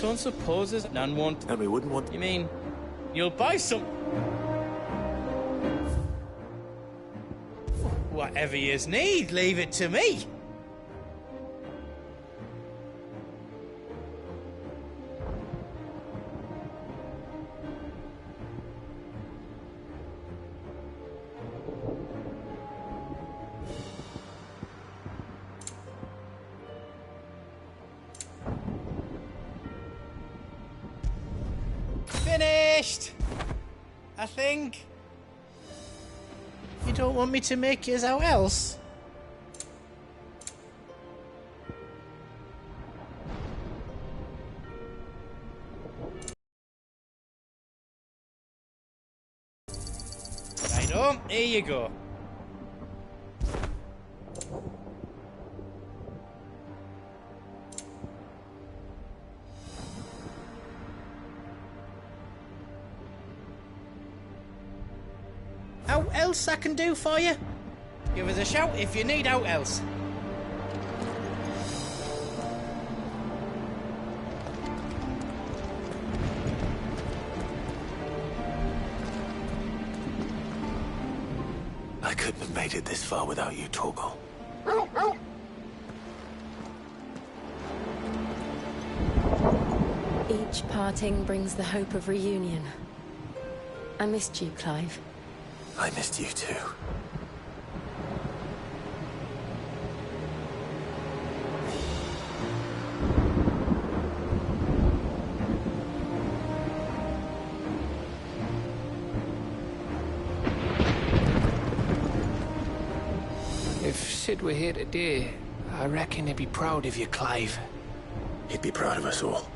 Don't suppose there's none want. And we wouldn't want... You mean, you'll buy some... Whatever yous need, leave it to me. Finished! I think. You don't want me to make yours out else? Righto, here you go. Out else I can do for you? Give us a shout if you need out else. I couldn't have made it this far without you, Torgal. Each parting brings the hope of reunion. I missed you, Clive. I missed you too. If Sid were here today, I reckon he'd be proud of you, Clive. He'd be proud of us all.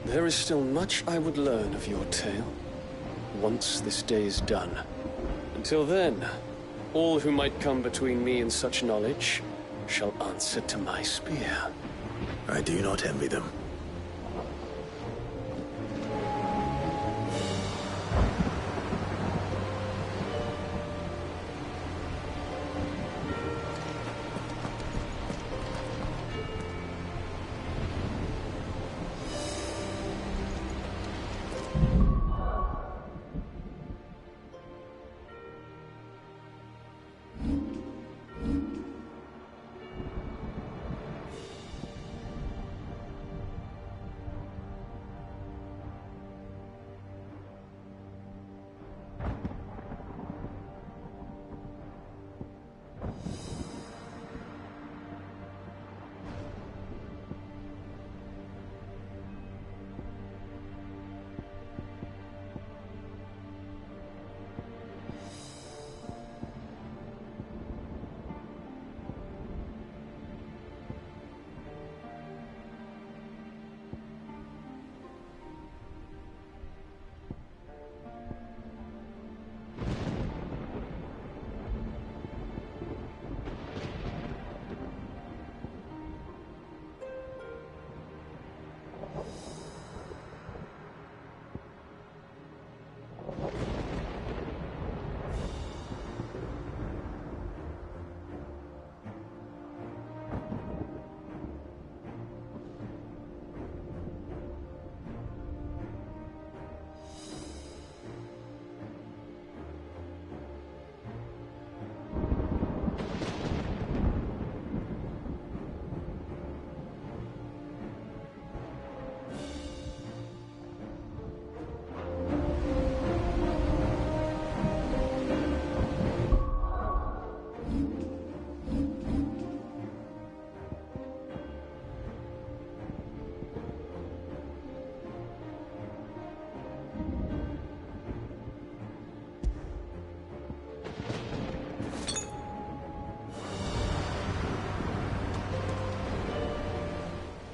There is still much I would learn of your tale, once this day is done. Until then, all who might come between me and such knowledge shall answer to my spear. I do not envy them.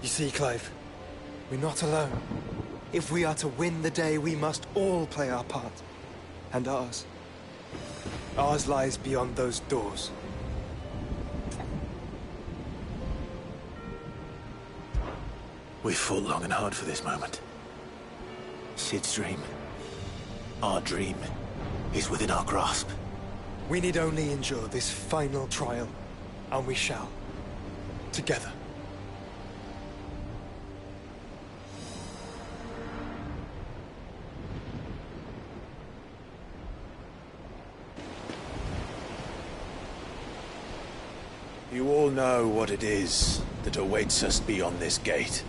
You see, Clive, we're not alone. If we are to win the day, we must all play our part. And ours. Ours lies beyond those doors. We fought long and hard for this moment. Sid's dream. Our dream is within our grasp. We need only endure this final trial, and we shall. Together. You all know what it is that awaits us beyond this gate.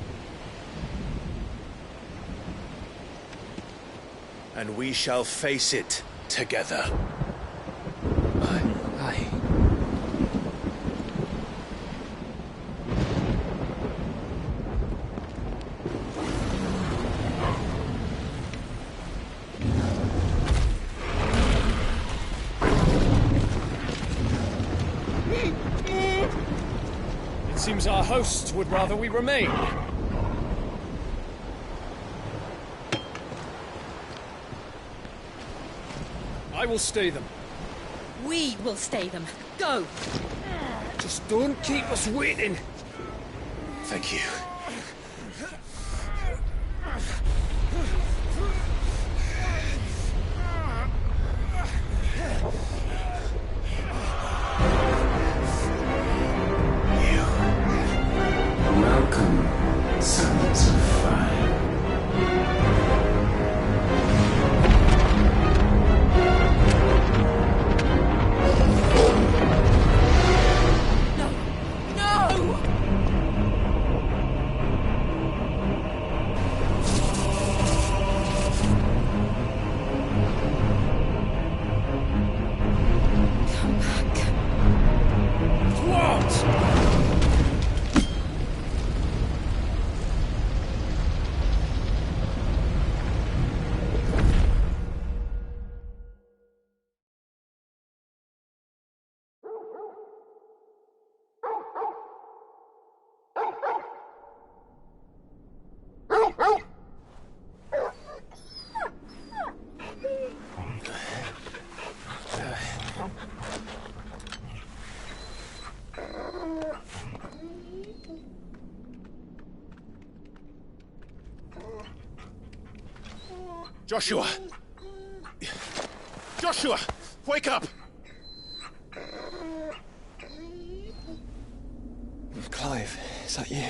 And we shall face it together. Aye. It seems our hosts would rather we remain. I will stay them. We will stay them. Go! Just don't keep us waiting. Thank you. Welcome, sons of fire. No! Come back. What? Joshua! Joshua! Wake up! Clive, is that you?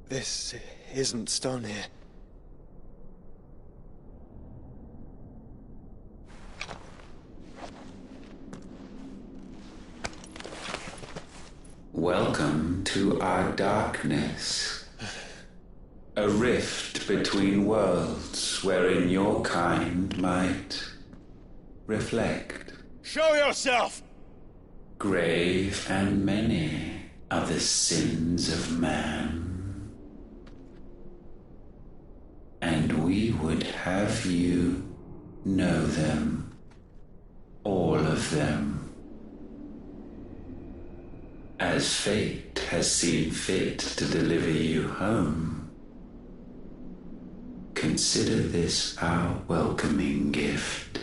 This isn't stone here. Welcome to our darkness. A rift between worlds wherein your kind might reflect. Show yourself! Grave and many are the sins of man. And we would have you know them, all of them. As fate has seen fit to deliver you home, consider this our welcoming gift.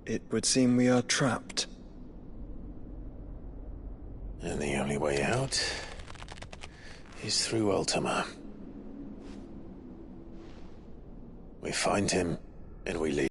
It would seem we are trapped. And the only way out is through Ultima. We find him, and we leave.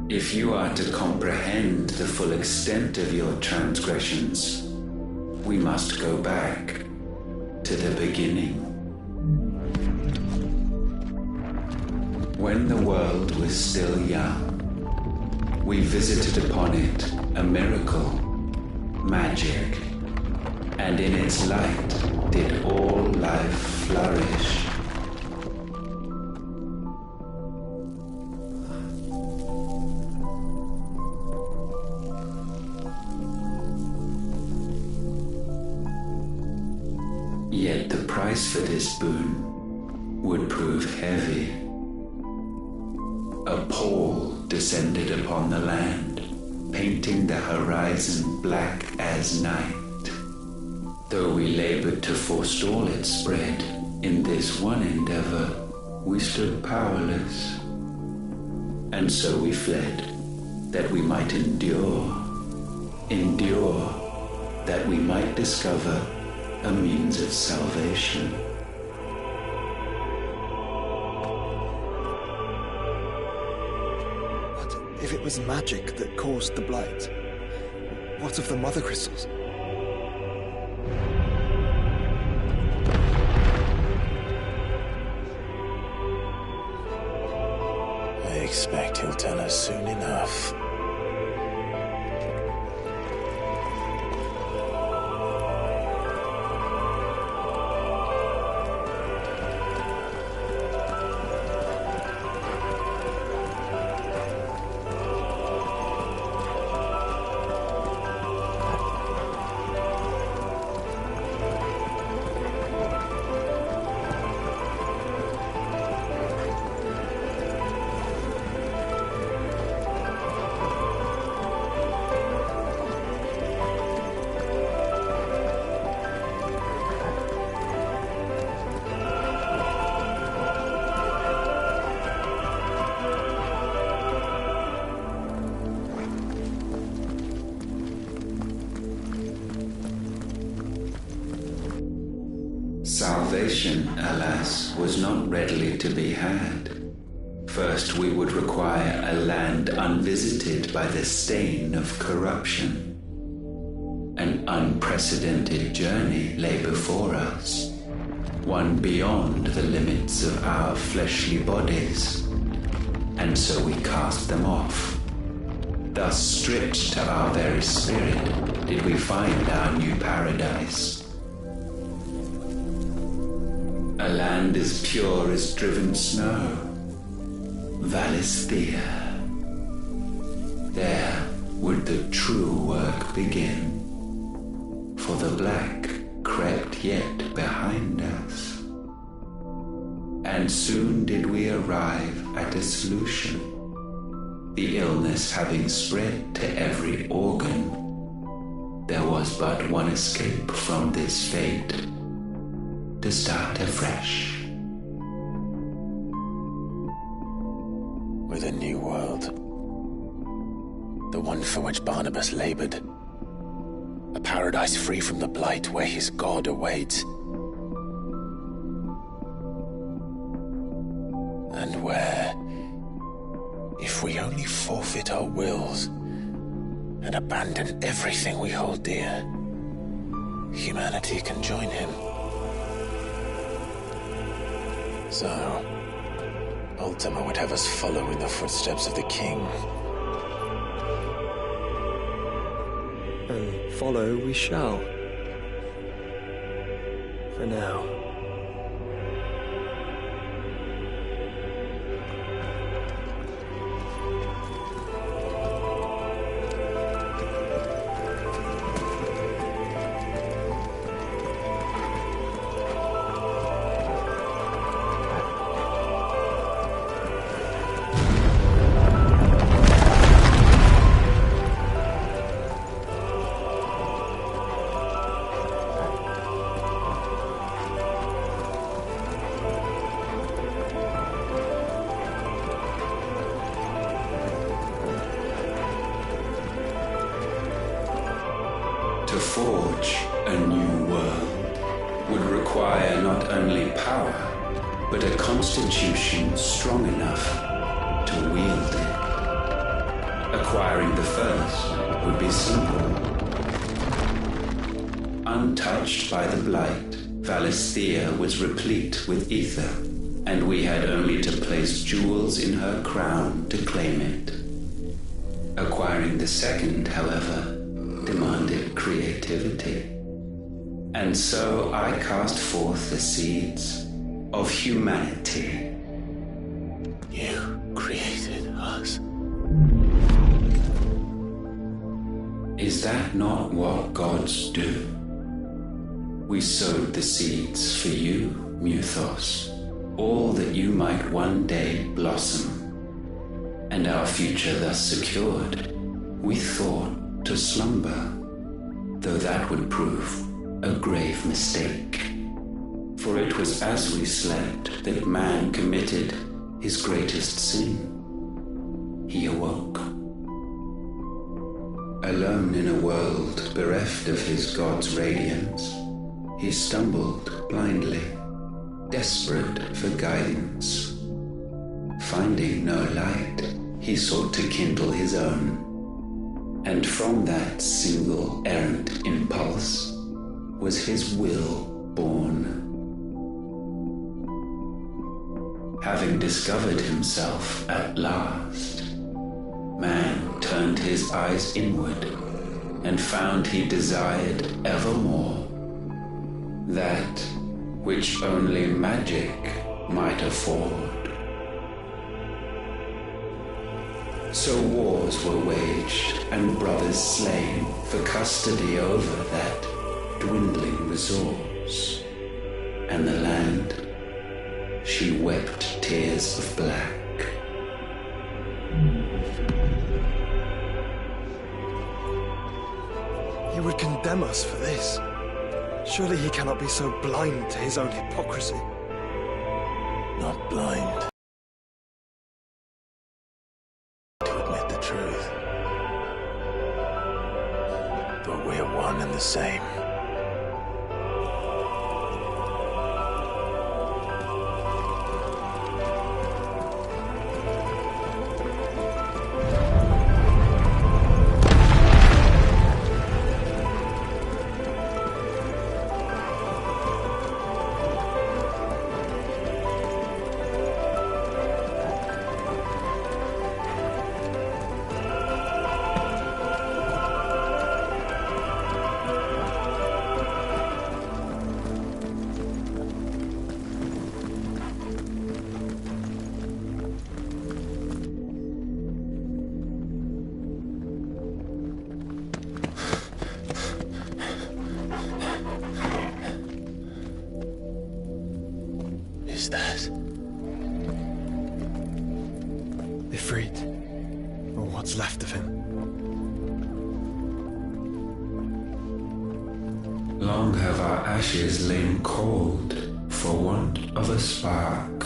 If you are to comprehend the full extent of your transgressions, we must go back to the beginning. When the world was still young, we visited upon it a miracle, magic, and in its light did all life flourish. Yet the price for this boon would prove heavy. A pall descended upon the land, painting the horizon black as night. Though we labored to forestall its spread, in this one endeavor we stood powerless. And so we fled, that we might endure, that we might discover a means of salvation. But if it was magic that caused the blight, what of the mother crystals? I expect he'll tell us soon enough. Salvation, alas, was not readily to be had. First, we would require a land unvisited by the stain of corruption. An unprecedented journey lay before us, one beyond the limits of our fleshly bodies, and so we cast them off. Thus, stripped to our very spirit, did we find our new paradise. A land as pure as driven snow, Valisthea. There would the true work begin, for the black crept yet behind us. And soon did we arrive at a solution, the illness having spread to every organ. There was but one escape from this fate, to start afresh. With a new world. The one for which Barnabas labored. A paradise free from the blight where his God awaits. And where, if we only forfeit our wills and abandon everything we hold dear, humanity can join him. So, Ultima would have us follow in the footsteps of the king. And follow we shall. For now. To forge a new world would require not only power, but a constitution strong enough to wield it. Acquiring the first would be simple. Untouched by the blight, Valisthea was replete with ether, and we had only to place jewels in her crown to claim it. Acquiring the second, however, demanded creativity. And so I cast forth the seeds of humanity. You created us. Is that not what gods do? We sowed the seeds for you, Muthos, all that you might one day blossom. And our future thus secured, we thought to slumber, though that would prove a grave mistake. For it was as we slept that man committed his greatest sin. He awoke. Alone in a world bereft of his god's radiance, he stumbled blindly, desperate for guidance. Finding no light, he sought to kindle his own. And from that single errant impulse was his will born. Having discovered himself at last, man turned his eyes inward and found he desired evermore that which only magic might afford. So wars were waged and brothers slain for custody over that dwindling resource, and the land, she wept tears of black. He would condemn us for this. Surely he cannot be so blind to his own hypocrisy. Not blind. To admit the truth. But we're one and the same. Is that Ifrit, or what's left of him? Long have our ashes lain cold for want of a spark.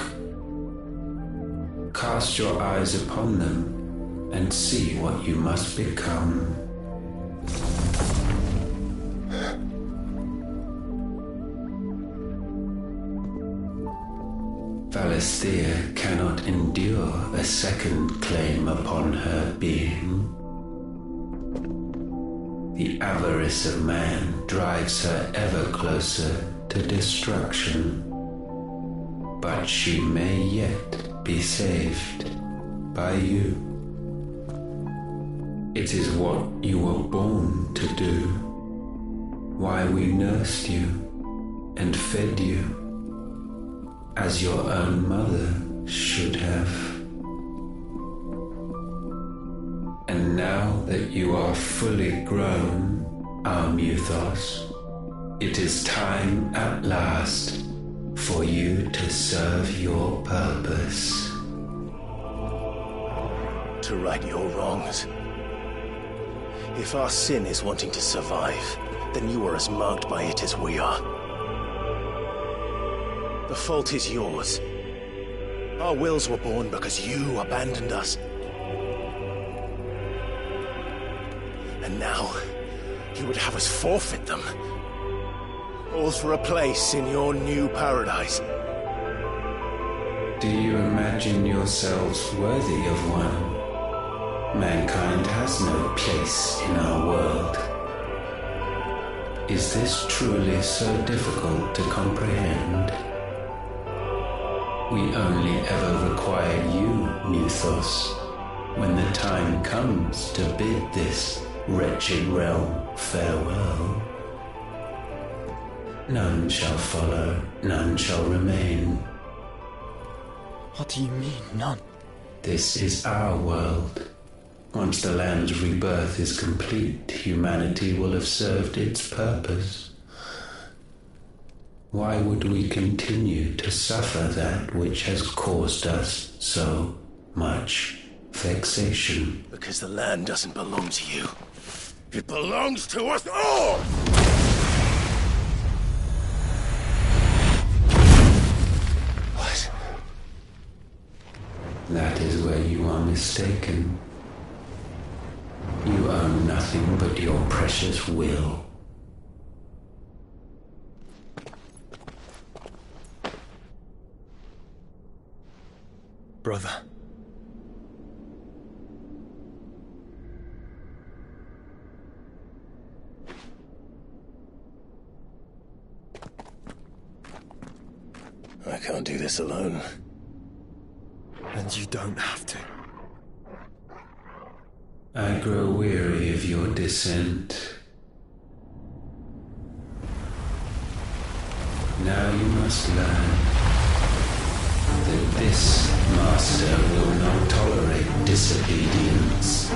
Cast your eyes upon them and see what you must become. Valisthea cannot endure a second claim upon her being. The avarice of man drives her ever closer to destruction, but she may yet be saved by you. It is what you were born to do, why we nursed you and fed you, as your own mother should have. And now that you are fully grown, our Muthos, it is time at last for you to serve your purpose. to right your wrongs? If our sin is wanting to survive, then you are as marked by it as we are. The fault is yours. Our wills were born because you abandoned us. And now, you would have us forfeit them. All for a place in your new paradise. Do you imagine yourselves worthy of one? Mankind has no place in our world. Is this truly so difficult to comprehend? We only ever require you, Muthos, when the time comes to bid this wretched realm farewell. None shall follow, none shall remain. What do you mean, none? This is our world. Once the land's rebirth is complete, humanity will have served its purpose. Why would we continue to suffer that which has caused us so much vexation? Because the land doesn't belong to you. It belongs to us all! What? That is where you are mistaken. You own nothing but your precious will. Brother. I can't do this alone. And you don't have to. I grow weary of your dissent. Now you must learn that this master will not tolerate disobedience.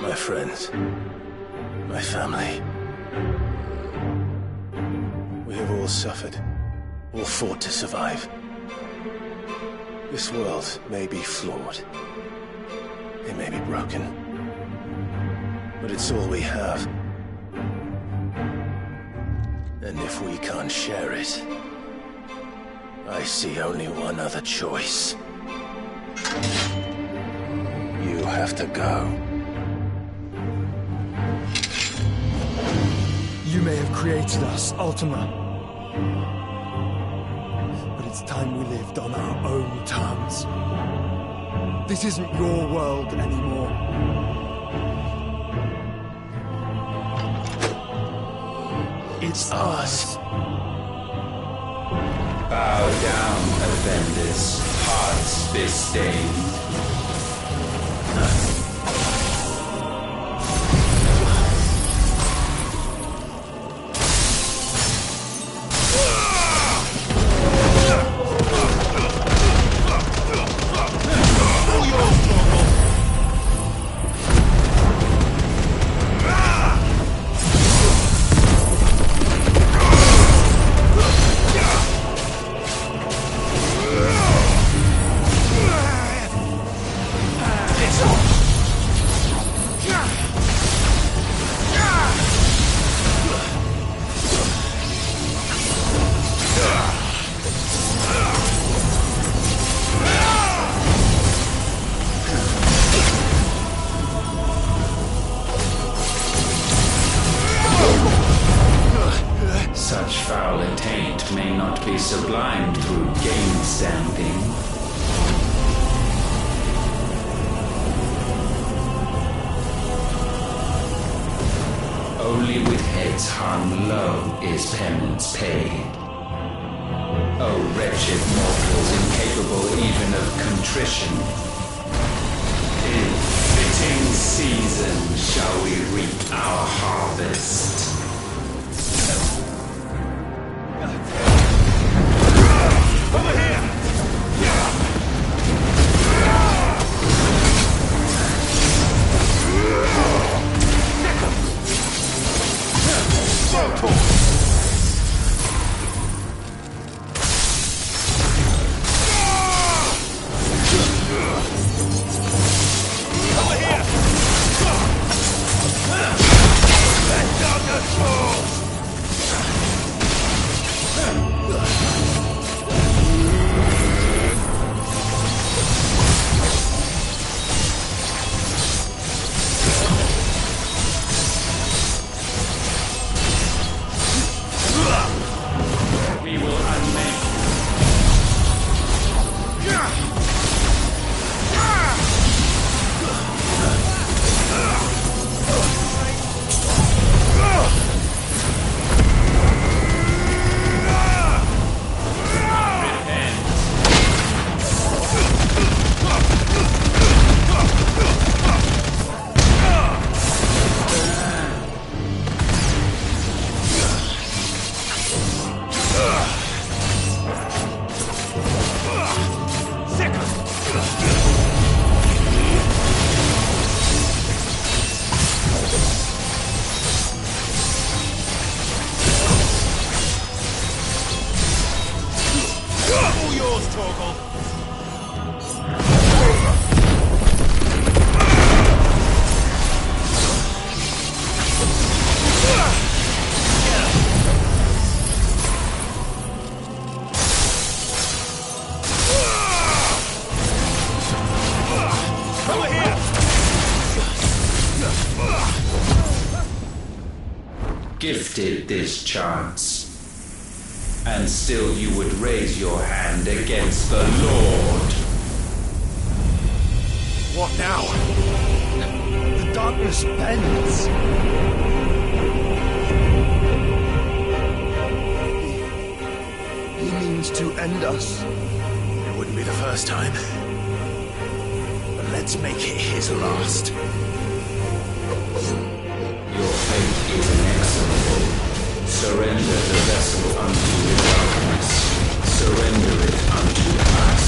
My friends, my family. We have all suffered, all fought to survive. This world may be flawed. It may be broken. But it's all we have. And if we can't share it, I see only one other choice. You have to go. You may have created us, Ultima. But it's time we lived on our own terms. This isn't your world anymore. It's ours. Bow down, offenders, hearts disdained. Such foul attaint may not be sublimed through game-stamping. Only with heads hung low is penance paid. O wretched mortals incapable even of contrition, in fitting season shall we reap our harvest. Over here! Over here! That dog All yours, Torgal. Gifted this chance, and still you would raise your hand against the Lord. What now? The darkness bends. He means to end us. It wouldn't be the first time. But let's make it his last. Your fate is inexorable. Surrender the vessel unto the darkness. Surrender it unto us.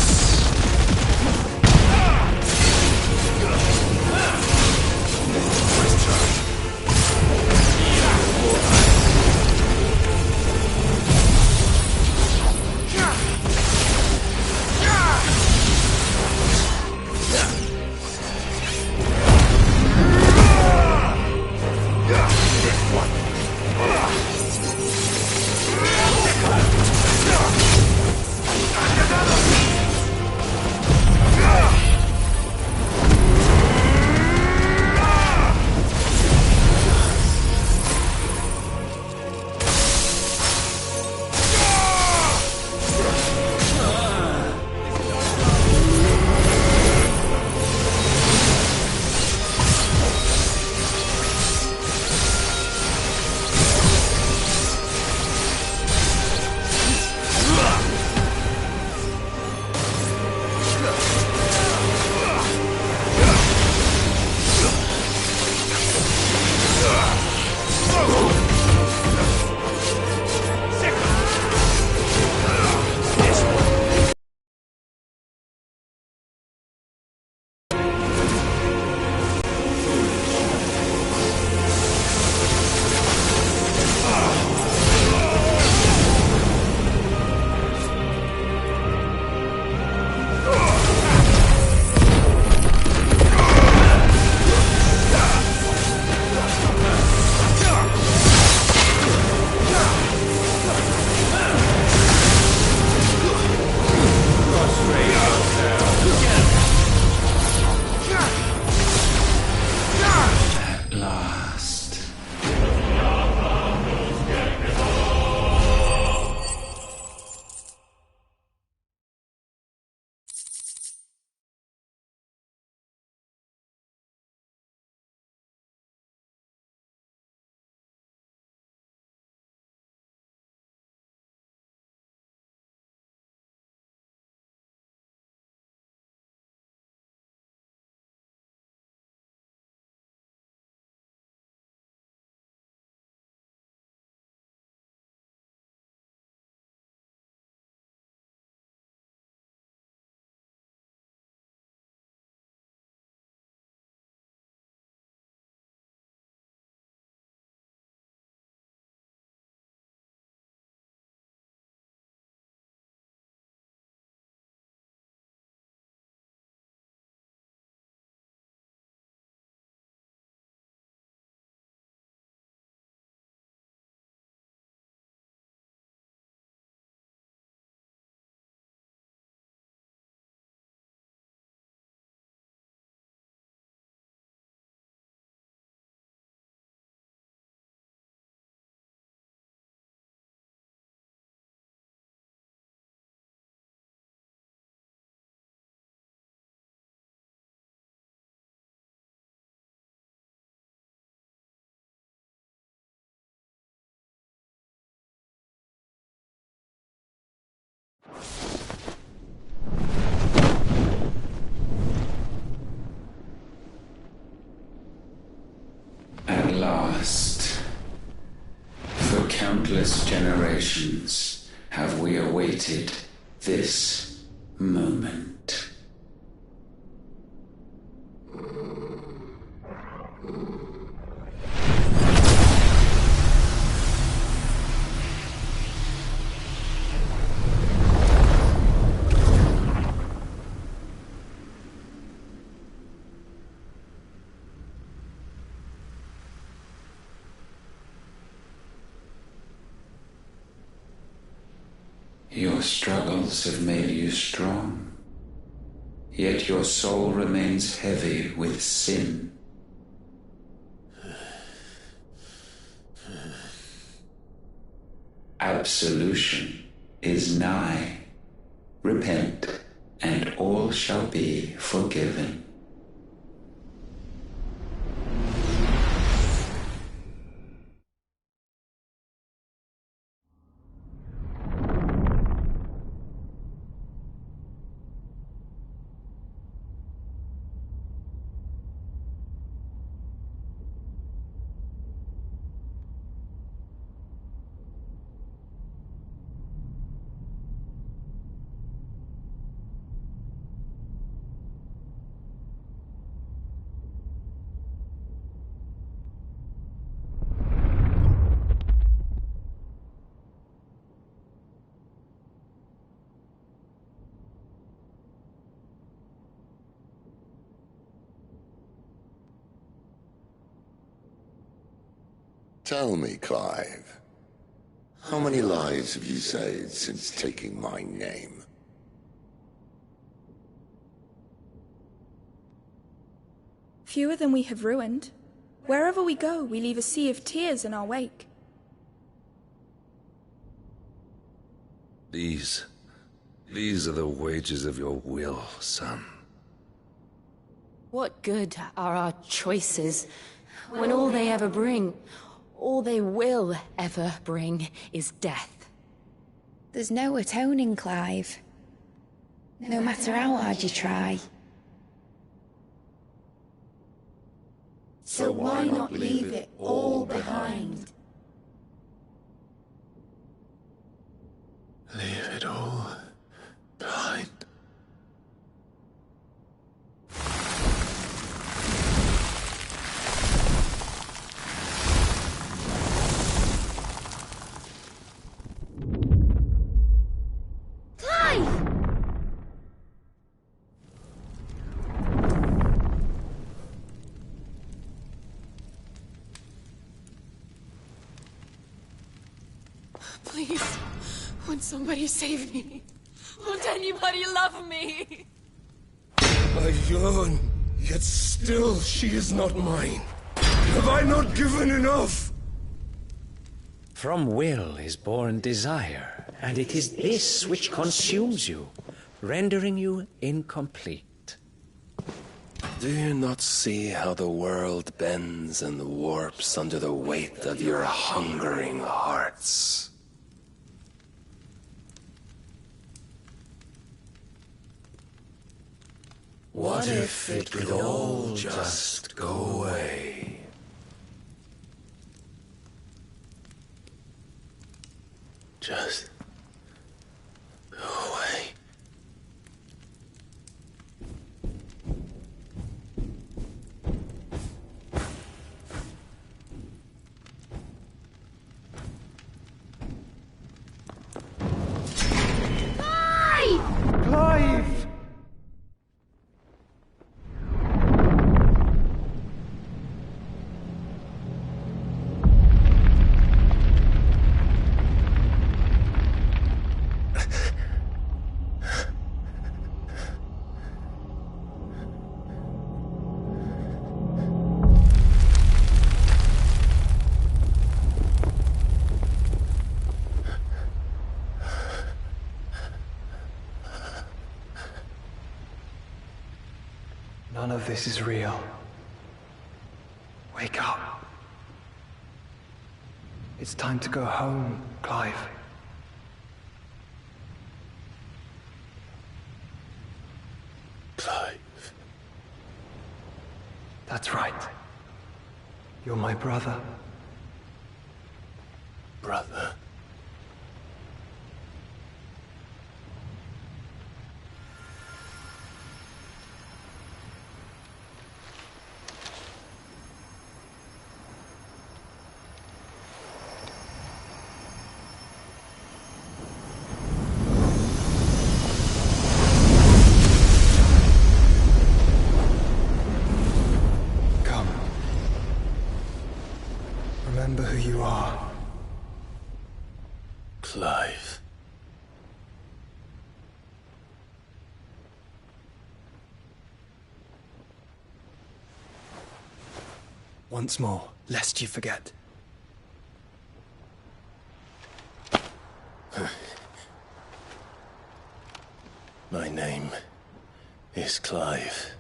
At last, for countless generations, have we awaited this moment. Your struggles have made you strong, yet your soul remains heavy with sin. Absolution is nigh. Repent, and all shall be forgiven. Tell me, Clive, how many lives have you saved since taking my name? Fewer than we have ruined. Wherever we go, we leave a sea of tears in our wake. These are the wages of your will, son. What good are our choices when all they ever bring, all they will ever bring, is death? There's no atoning, Clive. No matter how hard you try. So why not leave it all behind? Leave it all behind. Please, won't somebody save me? Won't anybody love me? I yearn, yet still she is not mine. Have I not given enough? From will is born desire, and it is this which consumes you, rendering you incomplete. Do you not see how the world bends and warps under the weight of your hungering hearts? What if it could all just go away? Just go away. Clive! None of this is real. Wake up. It's time to go home, Clive. Clive. That's right. You're my brother. Brother. once more, lest you forget. My name is Clive.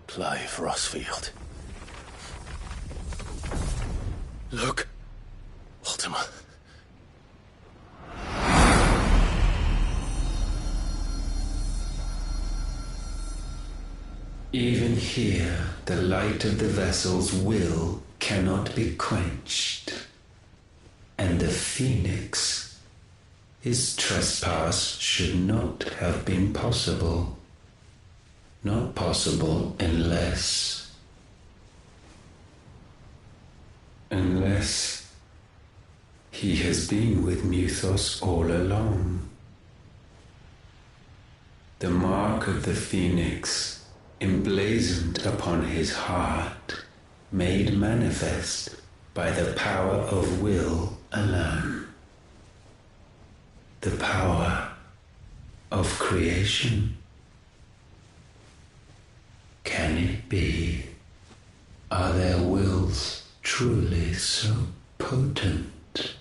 Clive Rossfield. Look. Ultima. Even here, the light of the vessel's will cannot be quenched. And the Phoenix, his trespass should not have been possible. Not possible unless he has been with Mythos all along. The mark of the Phoenix, emblazoned upon his heart, made manifest by the power of will alone. The power of creation. Can it be? Are their wills truly so potent?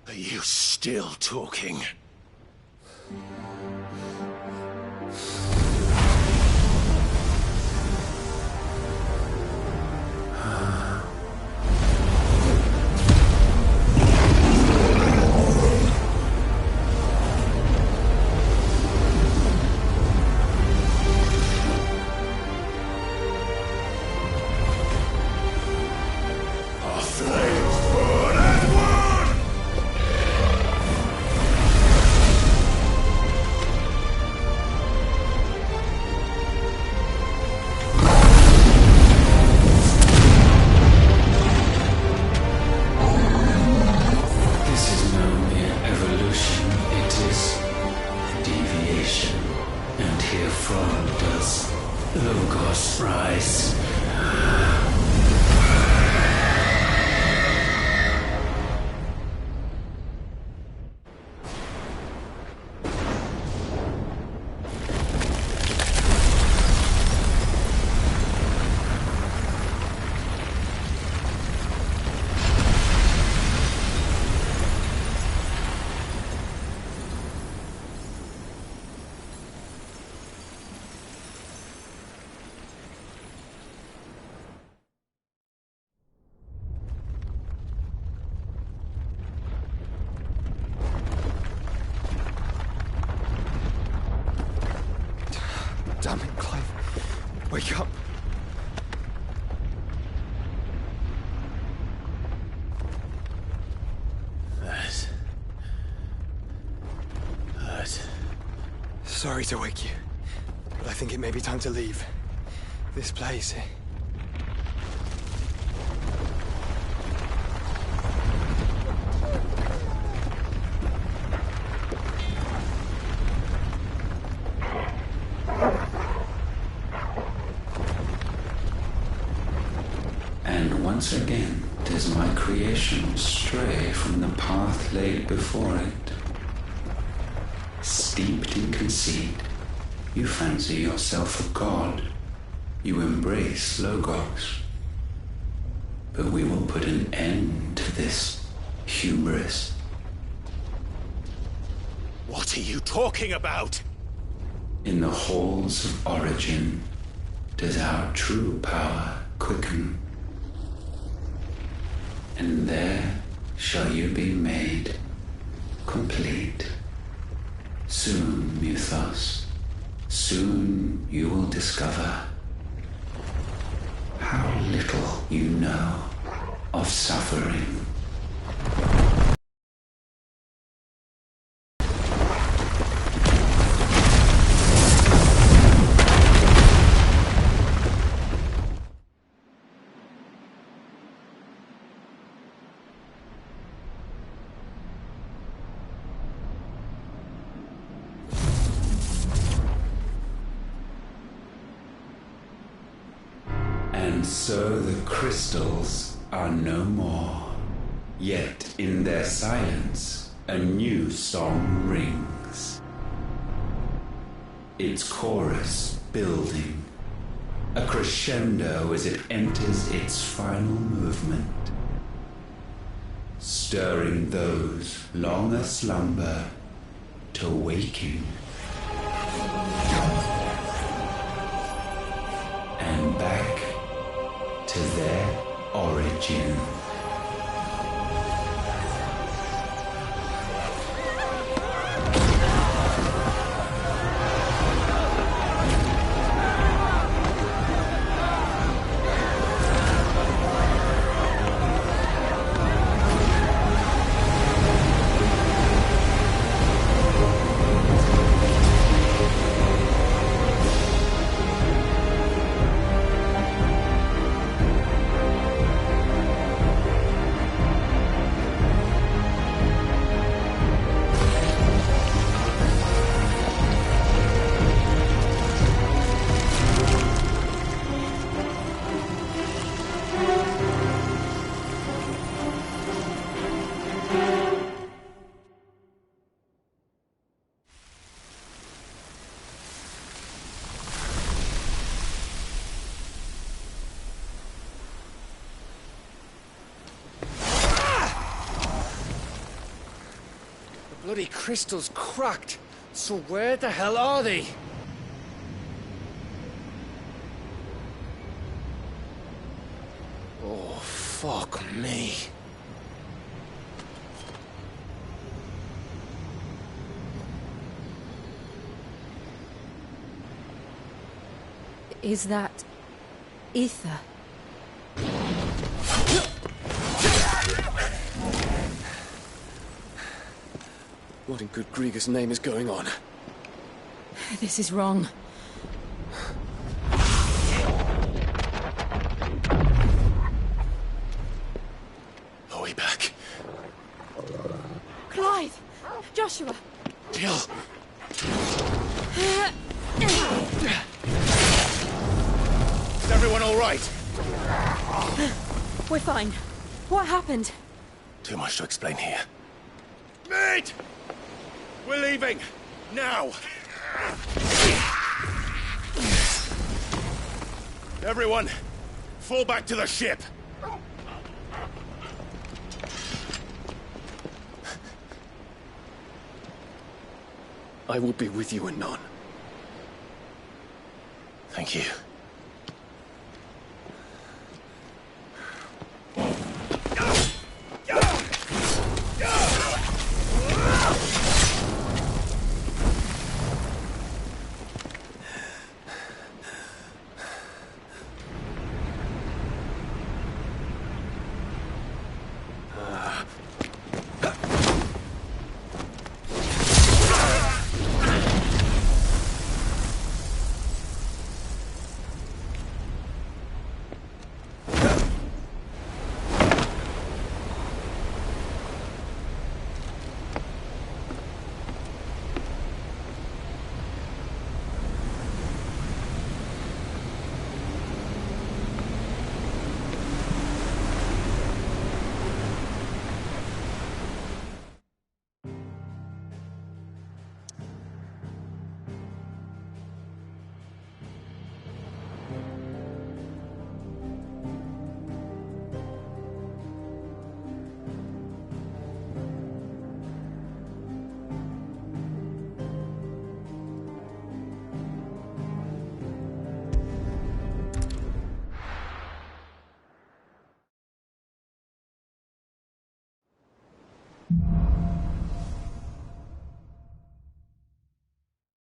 Are you still talking? Damn it, Clive. Wake up. That hurt. Sorry to wake you, but I think it may be time to leave. This place. Once again, does my creation stray from the path laid before it? Steeped in conceit, you fancy yourself a god. You embrace Logos. But we will put an end to this hubris. What are you talking about? In the halls of origin, does our true power quicken? And there shall you be made complete. Soon, Mythos, soon you will discover how little you know of suffering. And so the crystals are no more. Yet in their silence, a new song rings. Its chorus building, a crescendo as it enters its final movement, stirring those long aslumber to waking, and back to their origin. Bloody crystal's cracked. So where the hell are they? Oh, fuck me. Is that ether? What in good Grieger's name is going on? This is wrong. Are we back? Clive! Joshua! Jill! Is everyone all right? We're fine. What happened? Too much to explain here. Mate! We're leaving! Now! Everyone, fall back to the ship! I will be with you anon. Thank you.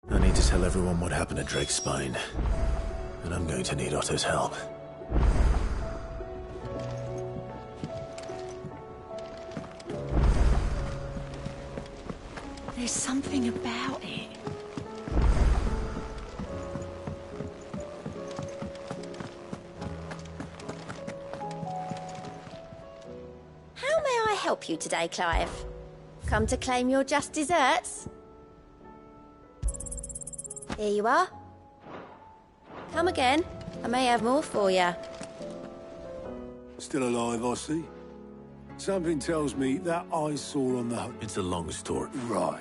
I need to tell everyone what happened at Drake's Spine. And I'm going to need Otto's help. There's something about it. How may I help you today, Clive? Come to claim your just desserts? Here you are. Come again. I may have more for you. Still alive, I see. Something tells me that I saw on the... It's a long story. Right.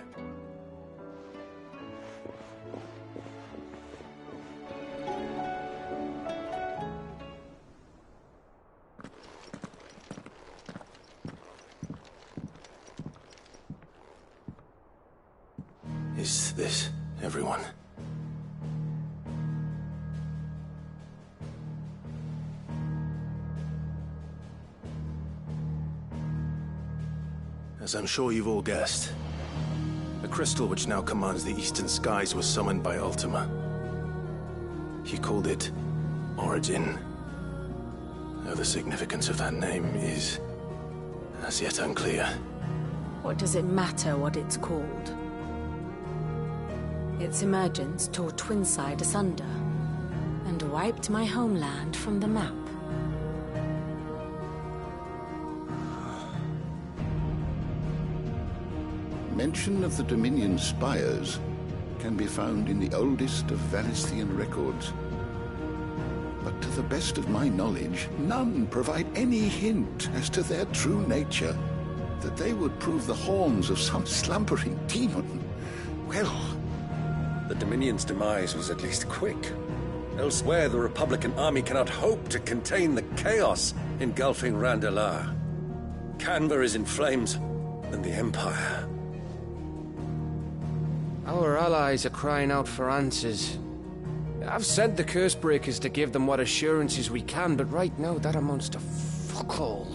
Is this everyone? As I'm sure you've all guessed, the crystal which now commands the eastern skies was summoned by Ultima. He called it Origin. Though the significance of that name is as yet unclear. What does it matter what it's called? Its emergence tore Twinside asunder and wiped my homeland from the map. Mention of the Dominion spires can be found in the oldest of Valisthian records. But to the best of my knowledge, none provide any hint as to their true nature. That they would prove the horns of some slumbering demon. Well... The Dominion's demise was at least quick. Elsewhere, the Republican army cannot hope to contain the chaos engulfing Randalar. Canva is in flames, and the Empire... Our allies are crying out for answers. I've sent the Cursebreakers to give them what assurances we can, but right now that amounts to fuck all.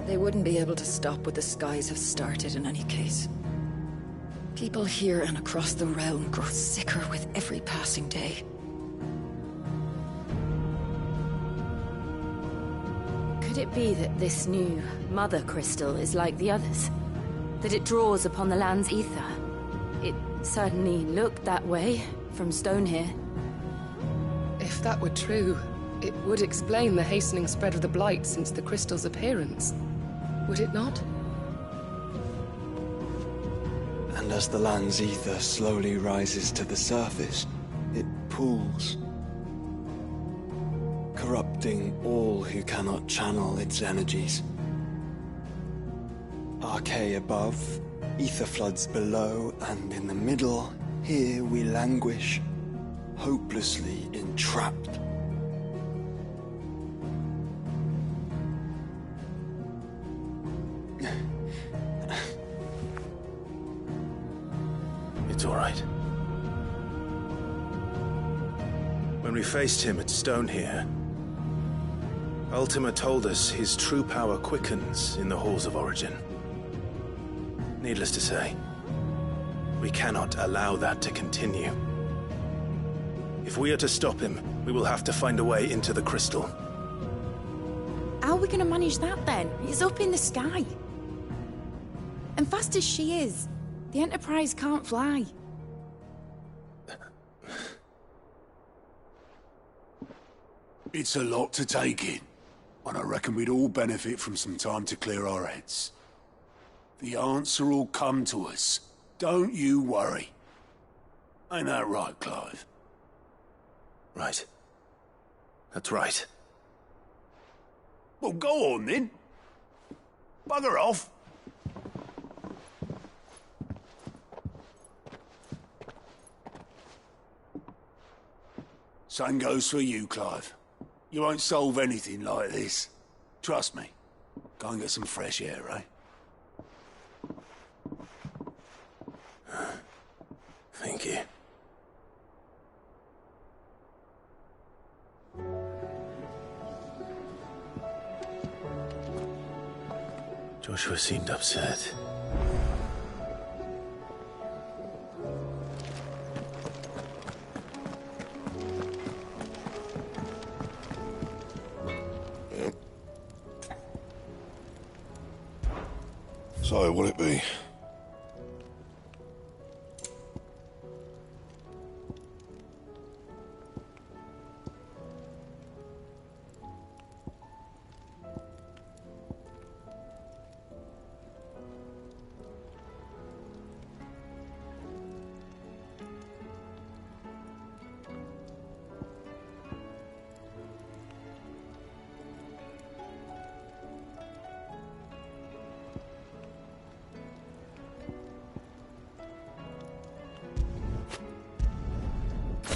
They wouldn't be able to stop what the skies have started in any case. People here and across the realm grow sicker with every passing day. Could it be that this new Mother Crystal is like the others? That it draws upon the land's ether? It certainly looked that way from stone here. If that were true, it would explain the hastening spread of the Blight since the crystal's appearance. Would it not? And as the land's ether slowly rises to the surface, it pools, corrupting all who cannot channel its energies. Archay above, ether floods below, and in the middle, here we languish, hopelessly entrapped. It's all right. When we faced him at Stone here, Ultima told us his true power quickens in the halls of Origin. Needless to say, we cannot allow that to continue. If we are to stop him, we will have to find a way into the crystal. How are we going to manage that then? It's up in the sky. And fast as she is, the Enterprise can't fly. It's a lot to take in, and I reckon we'd all benefit from some time to clear our heads. The answer will come to us. Don't you worry. Ain't that right, Clive? Right. That's right. Well, go on then. Bugger off. Same goes for you, Clive. You won't solve anything like this. Trust me. Go and get some fresh air, eh? Thank you. Joshua seemed upset. So, what'll it be?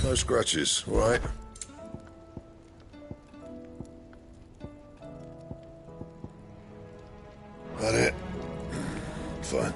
No scratches, all right? That it? Fine.